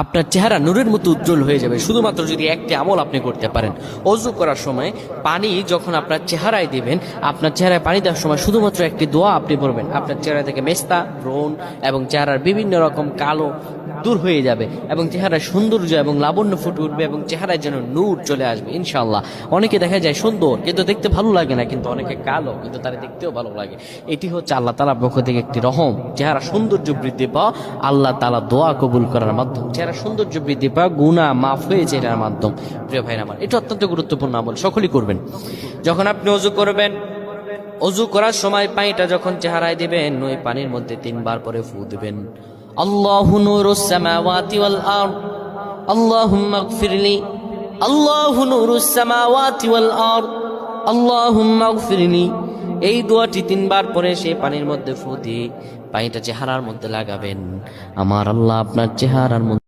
আপনার চেহারা নূরের মতো উজ্জ্বল হয়ে যাবে শুধুমাত্র যদি একটি আমল আপনি করতে পারেন। অজু করার সময় পানি যখন আপনার চেহারায় দিবেন, আপনার চেহারায় পানি দেওয়ার সময় শুধুমাত্র একটি দোয়া আপনি পড়বেন, আপনার চেহারা থেকে মেস্তা, ব্রণ এবং চেহারার বিভিন্ন রকম কালো দূর হয়ে যাবে এবং চেহারার সৌন্দর্য এবং লাবণ্য ফুটে উঠবে এবং চেহারায় যেন নূর চলে আসবে ইনশাআল্লাহ। অনেকে দেখা যায় সুন্দর কিন্তু দেখতে ভালো লাগে না, কিন্তু অনেকে কালো কিন্তু তারা দেখতেও ভালো লাগে। এটি হচ্ছে আল্লাহ তাআলার পক্ষ থেকে একটি রহম। চেহারা সৌন্দর্য বৃদ্ধি পাওয়া আল্লাহ তাআলা দোয়া কবুল করার মাধ্যম, চেহারা সৌন্দর্য বৃদ্ধি পাওয়া গুনাহ মাফ হয়েছে এটার মাধ্যম। প্রিয় ভাইরা আমার, এটা অত্যন্ত গুরুত্বপূর্ণ আমল, সকলেই করবেন। যখন আপনি অজু করবেন, অজু করার সময় পানিটা যখন চেহারায় দিবেন, ওই পানির মধ্যে 3 বার পরে ফু দিবেন। আল্লাহু নূরুস সামাওয়াতি ওয়াল আরদ আল্লাহুম্মা ইগফিরলি, আল্লাহু নূরুস সামাওয়াতি ওয়াল আরদ আল্লাহুম্মা ইগফিরলি। এই দোয়াটি 3 বার পরে সেই পানির মধ্যে ফু দিয়ে পানিটা চেহারার মধ্যে লাগাবেন। আমার আল্লাহ আপনার চেহারার মধ্যে